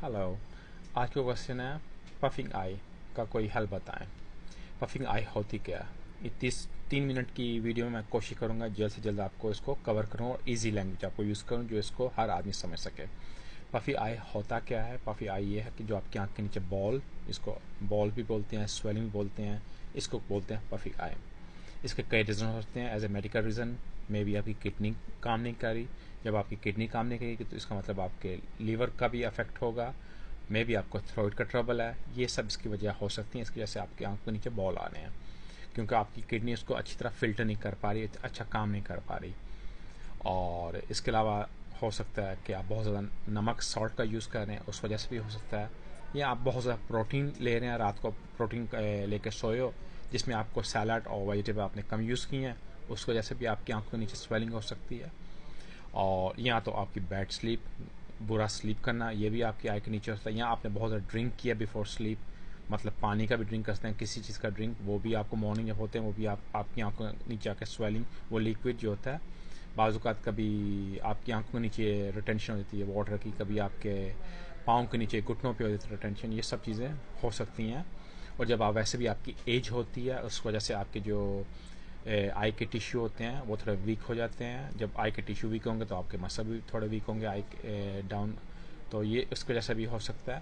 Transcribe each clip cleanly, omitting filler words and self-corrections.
Hello. आज का question है पफिंग आई का कोई हल बताएं। पफिंग आई होती क्या है? ये 3 मिनट की वीडियो में मैं कोशिश करूंगा जल्द से जल्द आपको इसको कवर करूं और इजी लैंग्वेज आपको यूज़ करूं जो इसको हर आदमी समझ सके। पफी आई होता क्या है? पफी आई ये है कि जो आपकी आंख के नीचे बॉल, इसको बॉल भी बोलते हैं, स्वेलिंग भी बोलते हैं, इसको बोलते हैं पफी आई। इसके कई रीज़न हो सकते हैं। एज ए मेडिकल रीज़न मे भी आपकी किडनी काम नहीं करी। जब आपकी किडनी काम नहीं करेगी तो इसका मतलब आपके लीवर का भी अफेक्ट होगा। मे भी आपको थ्रोट का ट्रबल है। ये सब इसकी वजह हो सकती है। इसकी वजह से आपकी आंख के नीचे बॉल आ रहे हैं क्योंकि आपकी किडनी उसको अच्छी तरह फिल्टर नहीं कर पा रही, अच्छा काम नहीं कर पा रही। और इसके अलावा हो सकता है कि आप बहुत ज़्यादा नमक सॉल्ट का यूज़ कर रहे हैं, उस वजह से भी हो सकता है। या आप बहुत ज़्यादा प्रोटीन ले रहे हैं, रात को प्रोटीन लेकर सोए हो जिसमें आपको सैलाड और वेजिटेबल आपने कम यूज़ किए हैं, उस वजह से भी आपकी आंखों के नीचे स्वेलिंग हो सकती है। और या तो आपकी बैड स्लीप, बुरा स्लीप करना, ये भी आपकी आई के नीचे होता है। या आपने बहुत ज़्यादा ड्रिंक किया बिफोर स्लीप, मतलब पानी का भी ड्रिंक करते हैं, किसी चीज़ का ड्रिंक, वो भी आपको मॉर्निंग जब होते हैं वो भी आपकी आंखों के नीचे आकर स्वेलिंग, वो लिक्विड जो होता है बाज़ात कभी आपकी आंखों के नीचे रिटेंशन हो जाती है वाटर की, कभी आपके पाँव के नीचे घुटनों पे हो जाती है रिटेंशन। ये सब चीज़ें हो सकती हैं। और जब आप वैसे भी आपकी एज होती है उस वजह से आपके जो आई के टिश्यू होते हैं वो थोड़े वीक हो जाते हैं। जब आई के टिश्यू वीक होंगे तो आपके मसल भी थोड़े वीक होंगे, आई डाउन, तो ये इसकी वजह से भी हो सकता है।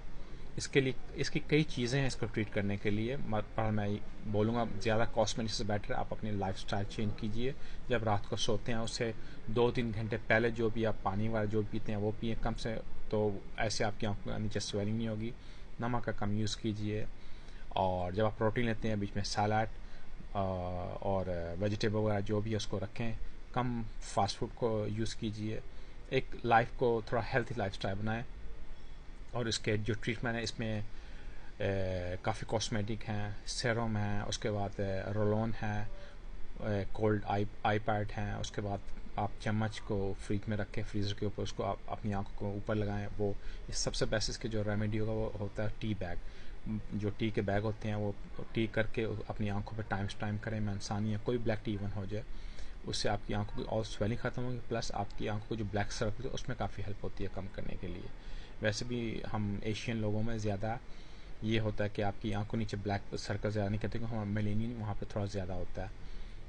इसके लिए इसकी कई चीज़ें हैं इसको ट्रीट करने के लिए, पर मैं बोलूँगा ज़्यादा कॉस्मेटिक से बेटर है आप अपनी लाइफस्टाइल चेंज कीजिए। जब रात को सोते हैं उससे 2-3 घंटे पहले जो भी आप पानी वाला जो पीते हैं वो पिए कम से, तो ऐसे आपकी आंखों के नीचे स्वेलिंग नहीं होगी। नमक का कम यूज़ कीजिए। और जब आप प्रोटीन लेते हैं बीच में सलाद और वेजिटेबल वगैरह जो भी है उसको रखें। कम फास्ट फूड को यूज़ कीजिए। एक लाइफ को थोड़ा हेल्थी लाइफस्टाइल बनाएं। और इसके जो ट्रीटमेंट है इसमें काफ़ी कॉस्मेटिक हैं, सेरम है, उसके बाद रोलोन है, कोल्ड आई पैड हैं, उसके बाद आप चम्मच को फ्रिज में रखें, फ्रीज़र के ऊपर उसको आप अपनी आंखों को ऊपर लगाएं। वो इस सबसे बेस्ट इसके जो रेमेडी होगा वो होता है टी बैग। जो टी के बैग होते हैं वो टी करके अपनी आंखों पर टाइम टू टाइम करें। मनसानी या कोई ब्लैक टी इवन हो जाए, उससे आपकी आंखों की और स्वेलिंग ख़त्म होगी, प्लस आपकी आंखों को जो ब्लैक सर्कल है उसमें काफ़ी हेल्प होती है कम करने के लिए। वैसे भी हम एशियन लोगों में ज़्यादा ये होता है कि आपकी आंखों नीचे ब्लैक सर्कल ज़्यादा नहीं कहते, हम मिलेनियन वहाँ पे थोड़ा ज़्यादा होता है,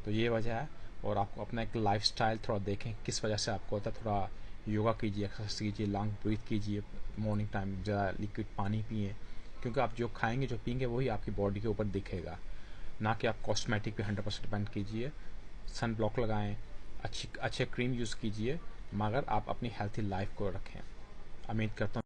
तो ये वजह है। और आपको अपना एक लाइफस्टाइल थोड़ा देखें किस वजह से आपको होता है। थोड़ा योगा कीजिए, एक्सरसाइज कीजिए, लॉन्ग ब्रीथ कीजिए, मॉर्निंग टाइम ज़्यादा लिक्विड पानी पिए, क्योंकि आप जो खाएंगे जो पिएंगे वही आपकी बॉडी के ऊपर दिखेगा। ना कि आप कॉस्मेटिक पे 100% डिपेंड कीजिए। सन ब्लॉक लगाएं, अच्छे क्रीम यूज़ कीजिए, मगर आप अपनी हेल्थी लाइफ को रखें। उम्मीद करता हूँ